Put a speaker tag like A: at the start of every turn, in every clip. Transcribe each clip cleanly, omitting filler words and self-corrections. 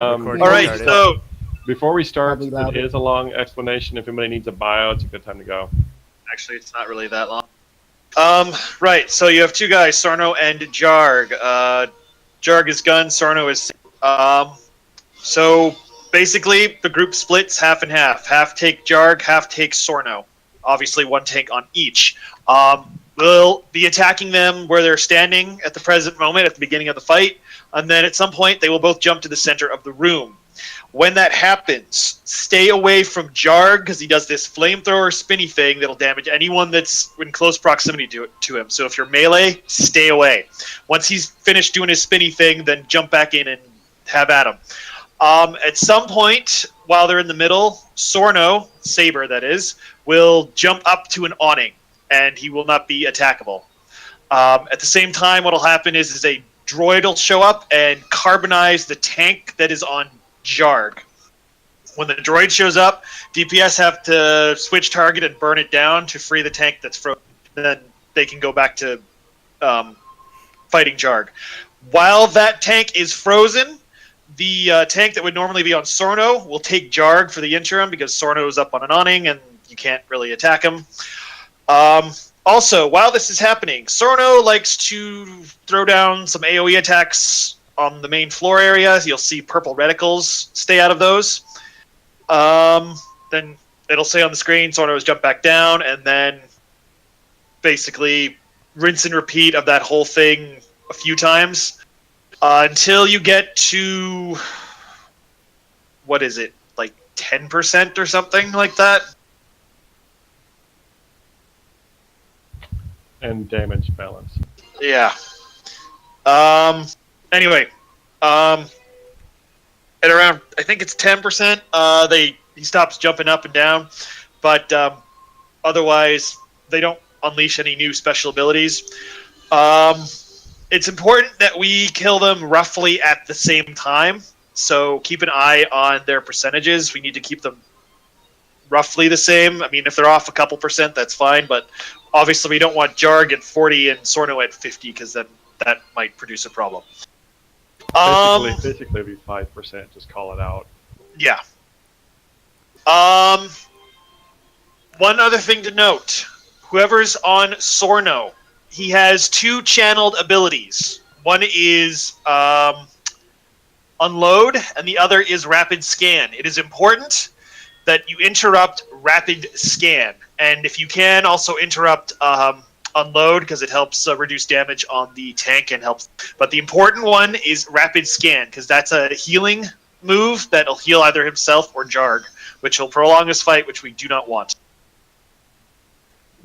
A: All
B: right,
A: started.
B: so
C: Before we start,
D: Probably louder.
C: it is a long explanation. If anybody needs a bio, it's a good time to go.
B: actually, it's not really that long. Right, so you have two guys, Sorno and Jarg. Jarg is gun, Sorno is. So basically, the group splits half and half. Half take Jarg, half take Sorno. Obviously, one tank on each. We'll be attacking them where they're standing at the present moment, at the beginning of the fight, and then at some point they will both jump to the center of the room. When that happens, stay away from Jarg because he does this flamethrower spinny thing that'll damage anyone that's in close proximity to him. So if you're melee, stay away. Once he's finished doing his spinny thing, then jump back in and have at him. At some point, while they're in the middle, Sorno, Saber that is, will jump up to an awning, and he will not be attackable. At the same time, what will happen is a droid will show up and carbonize the tank that is on Jarg. When the droid shows up, DPS have to switch target and burn it down to free the tank that's frozen. Then they can go back to fighting Jarg. While that tank is frozen, the tank that would normally be on Sorno will take Jarg for the interim because Sorno is up on an awning and you can't really attack him. Also, while this is happening, Sorno likes to throw down some AoE attacks on the main floor area. You'll see purple reticles. Stay out of those. Then it'll say on the screen, Sorno has jumped back down, and then basically rinse and repeat of that whole thing a few times until you get to, what is it, like 10% or something like that?
C: And damage balance.
B: Yeah. Anyway, at around, I think it's 10%, he stops jumping up and down, but otherwise they don't unleash any new special abilities. It's important that we kill them roughly at the same time, so keep an eye on their percentages. We need to keep them roughly the same. I mean, if they're off a couple percent, that's fine, but obviously we don't want Jarg at 40 and Sorno at 50, because then that might produce a problem.
C: Basically, it'd be 5%. Just call it out.
B: Yeah. One other thing to note: whoever's on Sorno, he has two channeled abilities. One is Unload, and the other is Rapid Scan. It is important that you interrupt Rapid Scan, and if you can, also interrupt Unload, because it helps reduce damage on the tank and helps. But the important one is Rapid Scan, because that's a healing move that'll heal either himself or Jarg, which will prolong his fight, which we do not want.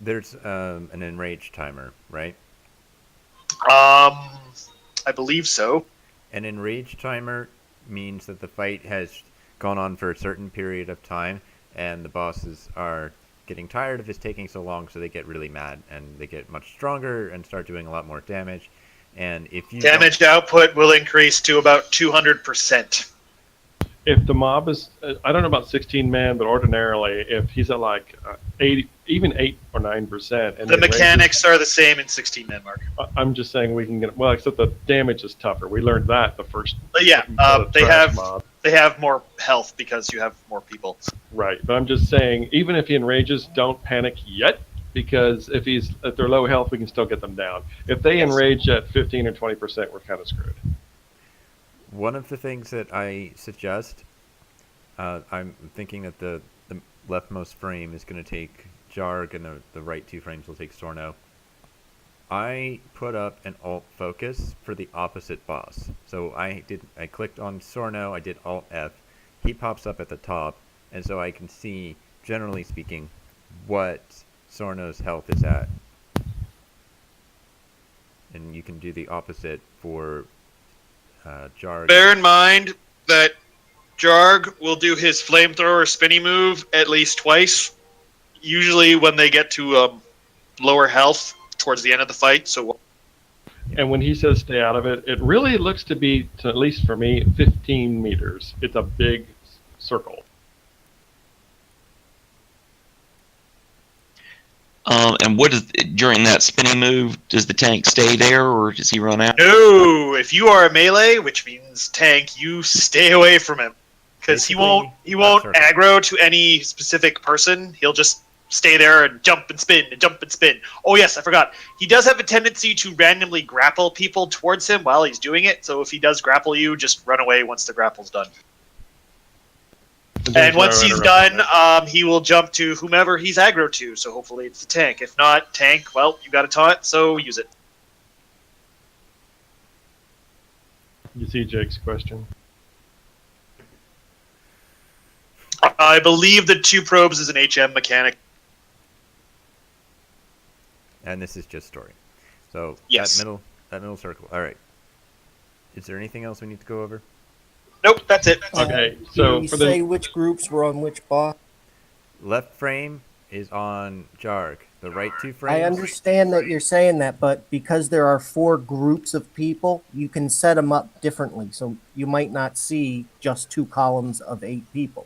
A: There's an enrage timer, right?
B: I believe so.
A: An enrage timer means that the fight has gone on for a certain period of time, and the bosses are getting tired of this taking so long, so they get really mad, and they get much stronger and start doing a lot more damage. And if you
B: damage output will increase to about 200%.
C: If the mob is, I don't know about 16 man, but ordinarily, if he's at like 8, even 8 or 9%, and
B: the mechanics are the same in 16 man, Mark.
C: I'm just saying we can get, well, except the damage is tougher. We learned that the first.
B: But yeah,
C: mob.
B: They have more health because you have more people.
C: Right, but I'm just saying, even if he enrages, don't panic yet, because if they're low health, we can still get them down. If they enrage at 15 or 20%, we're kind of screwed.
A: One of the things that I suggest, I'm thinking that the leftmost frame is going to take Jarg, and the right two frames will take Sorno. I put up an alt focus for the opposite boss. So I clicked on Sorno, I did alt F, he pops up at the top, and so I can see, generally speaking, what Sorno's health is at. And you can do the opposite for Jarg.
B: Bear in mind that Jarg will do his flamethrower spinny move at least twice, usually when they get to lower health towards the end of the fight. So,
C: and when he says stay out of it, it really looks to be, at least for me, 15 meters. It's a big circle.
D: And what is during that spinning move? Does the tank stay there, or does he run out?
B: No, if you are a melee, which means tank, you stay away from him because he won't
A: circle.
B: aggro to any specific person. He'll just stay there and jump and spin and jump and spin. Oh yes, I forgot. He does have a tendency to randomly grapple people towards him while he's doing it. So if he does grapple you, just run away once the grapple's done. And once he's done, he will jump to whomever he's aggro to. So hopefully it's the tank. If not, tank, well, you got a taunt, so use it.
C: You see Jake's question.
B: I believe the 2 probes is an HM mechanic.
A: And this is just story. So
B: Yes.
A: that middle circle. All right. Is there anything else we need to go over?
B: Nope, that's it.
C: Okay, so
E: Can you
C: for
E: say
C: the
E: which groups were on which boss?
A: Left frame is on Jarg. The right 2 frames.
E: I understand that you're saying that, but because there are 4 groups of people, you can set them up differently. So you might not see just 2 columns of 8 people.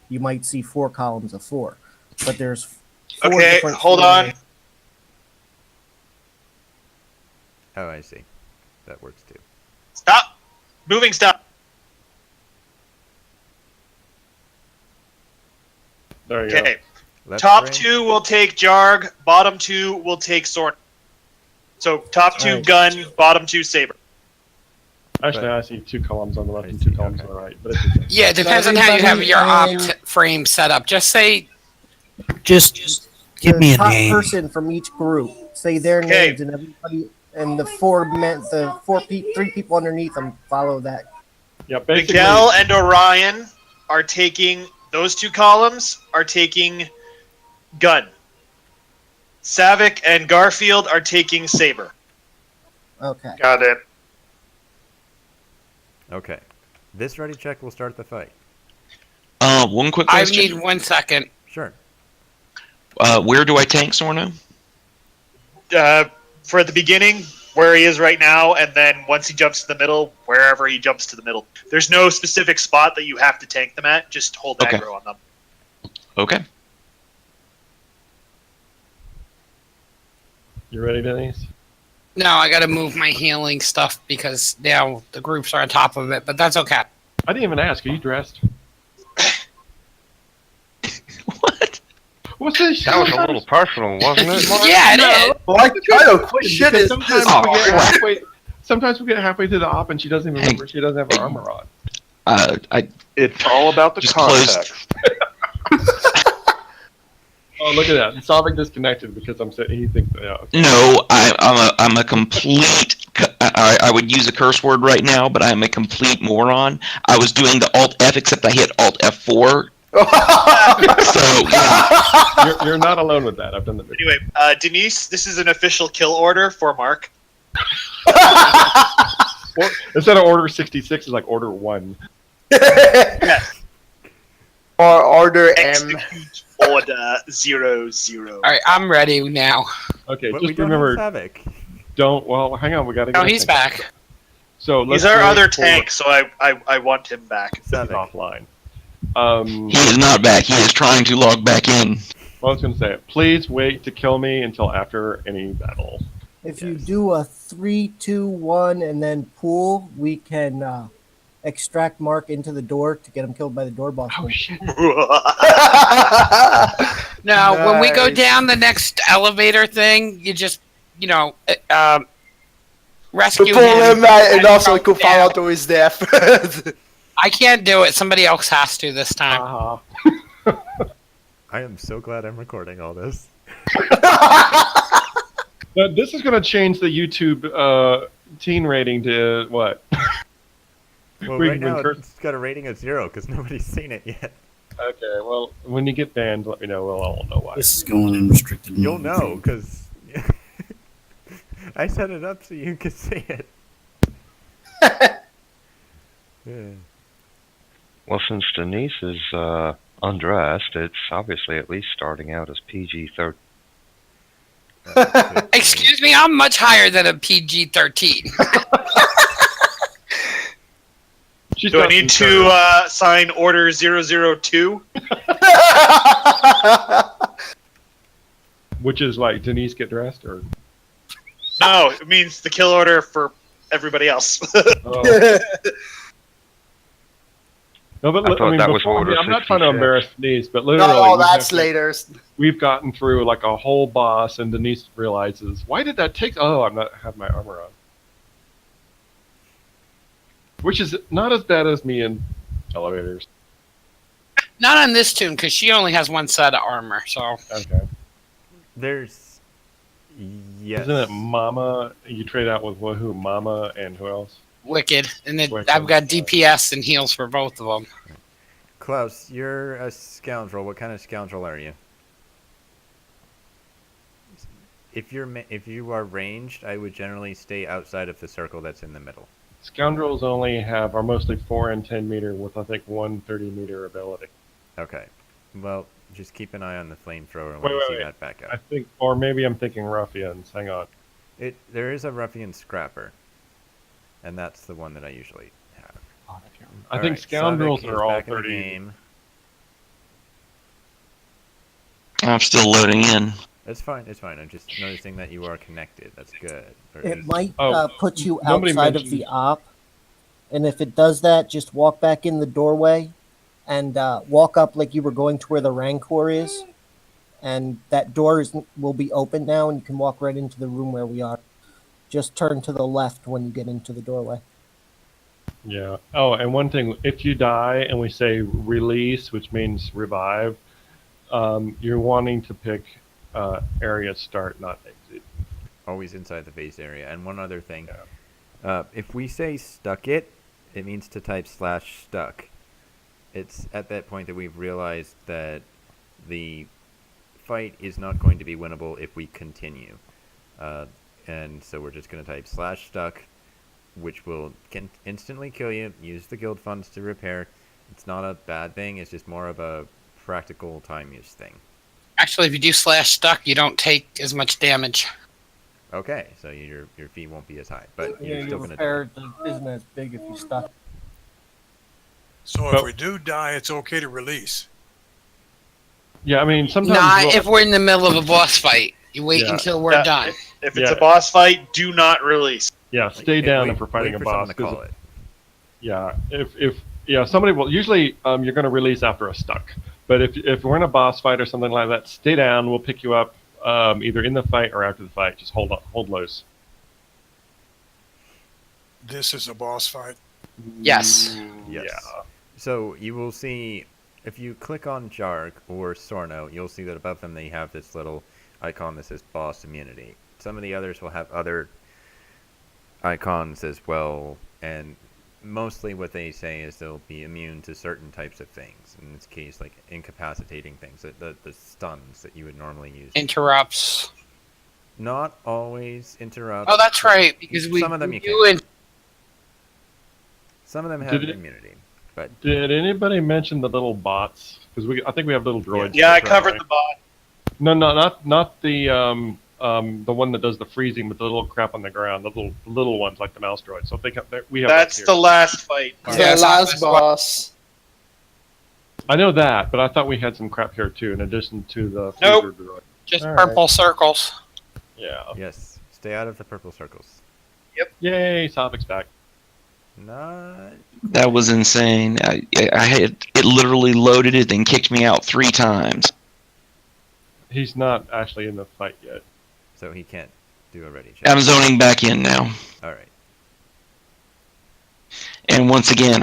E: You might see 4 columns of 4. But there's 4
B: Okay,
E: different
B: hold on.
E: flavors.
A: Oh, I see. That works too.
B: Stop. Moving stop.
C: there you
B: Okay.
A: Left
B: Top
A: frame.
B: 2 will take Jarg. Bottom 2 will take Sorno. So top 2
C: Nice.
B: gun, bottom 2 saber.
C: go. Actually, I see 2 columns on the left and 2 columns on the right. But it's okay.
F: Yeah, it depends on how you have your
E: Everybody
F: opt frame set up. Just say,
G: Just give me a
E: top
G: name.
E: person from each group. Say their
B: Okay.
E: names, and everybody, and the 3 people underneath them follow that.
C: Yeah, basically.
B: Miguel and Orion are taking, those 2 columns are taking gun. Savick and Garfield are taking saber.
E: Okay.
B: Got it.
A: Okay. This ready check will start the fight.
D: One quick
F: I
D: question.
F: need 1 second.
A: Sure.
D: Where do I tank Sorno?
B: For the beginning, where he is right now, and then once he jumps to the middle, wherever he jumps to the middle. There's no specific spot that you have to tank them at. Just hold
D: Okay.
B: aggro on them.
D: Okay.
C: You ready, Denise?
F: No, I gotta move my healing stuff because now the groups are on top of it, but that's okay.
C: I didn't even ask. Are you dressed?
D: What?
C: What's this?
H: That was a little personal, wasn't it, Mark?
F: Yeah, it is.
I: Like, I don't quit shit
C: Because
I: is
C: sometimes
I: this.
C: we get halfway. Sometimes we get halfway through the op and she doesn't even remember she doesn't have her armor on.
D: I
H: It's all about the
D: Just closed.
H: context.
C: Oh, look at that! Solving disconnected because he thinks. Yeah. Okay.
D: no. I'm a complete. I would use a curse word right now, but I'm a complete moron. I was doing the Alt F except I hit Alt F4. So yeah.
C: You're not alone with that. I've done the video.
B: Anyway, Denise, this is an official kill order for Mark.
C: Instead of order 66, it's like order 1.
B: Yes.
I: Or order M.
B: Execute order 00.
F: All right, I'm ready now.
C: Okay,
A: But we
C: just
A: don't
C: remember,
A: have Savick.
C: don't. Well, hang on, we got to.
F: Oh, he's back.
C: So let's
B: He's our
C: go
B: other
C: for-
B: tank, so I want him back.
C: This is
A: Savick.
C: offline.
D: He is not back. He is trying to log back in.
C: Well, I was going to say, please wait to kill me until after any battle.
E: If you do a 3, 2, 1, and then pool, we can extract Mark into the door to get him killed by the door boss.
C: Oh shit!
F: Now, when we go
I: Nice.
F: down the next elevator thing, you just,
I: To
F: rescue
I: pull
F: him.
I: him out and also
F: from
I: could fall
F: down.
I: out to his death.
F: I can't do it. Somebody else has to this time.
C: Uh-huh.
A: I am so glad I'm recording all this.
C: But this is going to change the YouTube teen rating to what?
A: Well,
C: We
A: right
C: can
A: now
C: curse-
A: it's got a rating of 0 because nobody's seen it yet.
C: Okay, well, when you get banned, let me know. We'll all know why.
G: This is going in restricted
A: You'll
G: mode.
A: know because I set it up so you can see it. Yeah.
H: Well, since Denise is undressed, it's obviously at least starting out as PG-13.
F: Excuse me, I'm much higher than a PG-13.
C: She's
B: Do I
C: got
B: need
C: some
B: to
C: courage.
B: sign order 002?
C: Which is like Denise get dressed or?
B: No, it means the kill order for everybody else.
C: Oh. No, but
H: I thought that was
C: before,
H: order
C: I'm not trying to
H: 66.
C: embarrass Denise, but literally,
I: No,
C: we
I: that's
C: have-
I: later.
C: We've gotten through like a whole boss, and Denise realizes, why did that take? Oh, I'm not have my armor on, which is not as bad as me in elevators.
F: Not on this tune, because she only has one set of armor. So
C: Okay,
A: There's yes.
C: isn't it Mama? You trade out with who? Mama and who else?
F: wicked, and then
C: Wicked.
F: I've got DPS and heals for both of them.
A: Klaus, you're a scoundrel. What kind of scoundrel are you? If you are ranged, I would generally stay outside of the circle that's in the middle.
C: Scoundrels are mostly 4 and 10 meter with I think 130-meter ability.
A: Okay. Well, just keep an eye on the flamethrower when
C: Wait,
A: you
C: wait,
A: see
C: wait.
A: that back
C: I
A: up.
C: think, or maybe I'm thinking ruffians. Hang on.
A: There is a ruffian scrapper, and that's the one that I usually have.
C: I think
A: Alright,
C: scoundrels
A: Sonic is
C: are all
A: back in the
C: 30.
A: game.
D: I'm still loading in.
A: It's fine. It's fine. I'm just noticing that you are connected. That's good.
E: It might
C: Oh,
E: put you
C: nobody
E: outside of the
C: mentioned-
E: op, and if it does that, just walk back in the doorway and walk up like you were going to where the Rancor is, and that door will be open now, and you can walk right into the room where we are. Just turn to the left when you get into the doorway.
C: Yeah. Oh, and one thing, if you die and we say release, which means revive, you're wanting to pick area start, not exit.
A: Always inside the base area. And one other thing. If we say stuck it means to type /stuck. It's at that point that we've realized that the fight is not going to be winnable if we continue. And so we're just going to type /stuck, which will instantly kill you. Use the guild funds to repair. It's not a bad thing. It's just more of a practical time use thing.
F: Actually, if you do /stuck, you don't take as much damage.
A: Okay, so your fee won't be as high, but
E: Yeah,
A: you're still
E: your
A: going to
E: repair isn't as big if you stuck.
J: So
C: But-
J: if we do die, it's okay to release.
C: Yeah, I mean, sometimes.
F: Not
C: we'll-
F: if we're in the middle of a boss fight. You wait
C: Yeah.
F: until we're
B: Yeah,
F: done.
B: If it's
C: Yeah.
B: a boss fight, do not release.
C: Yeah, stay down
A: wait,
C: if we're fighting
A: wait
C: a
A: for
C: boss.
A: someone to
C: 'cause-
A: call it.
C: Yeah, if somebody will usually you're going to release after a stuck, but if we're in a boss fight or something like that, stay down. We'll pick you up either in the fight or after the fight. Just hold loose.
J: This is a boss fight.
F: Yes.
A: Yes.
C: Yeah.
A: So you will see, if you click on Jarg or Sorno, you'll see that above them they have this little icon that says boss immunity. Some of the others will have other icons as well, and mostly what they say is they'll be immune to certain types of things. In this case, like incapacitating things, the stuns that you would normally use.
F: Interrupts.
A: Not always interrupt.
F: Oh, that's right. Because we
A: Some of them you
F: do
A: can.
F: it.
A: Some of them have
C: Did it-
A: immunity, but
C: Did anybody mention the little bots? Because I think we have little droids.
B: Yeah, I
C: That's right,
B: covered
C: right?
B: the bot.
C: No, not the one that does the freezing with the little crap on the ground. The little ones like the mouse droids. So if they come, we have.
B: That's
C: those
B: the
C: here.
B: last fight.
I: The
F: Yeah, it's
I: last
F: not-
I: boss.
C: I know that, but I thought we had some crap here too, in addition to the
B: Nope.
C: freezer droid.
F: Just
C: All right.
F: purple circles.
C: Yeah.
A: yes, stay out of the purple circles.
C: Yay, Sophics back.
A: Not
D: That was insane. I had it literally loaded it and kicked me out 3 times.
C: He's not actually in the fight yet.
A: so he can't do a ready check.
D: I'm zoning back in now.
A: All right.
D: And once again,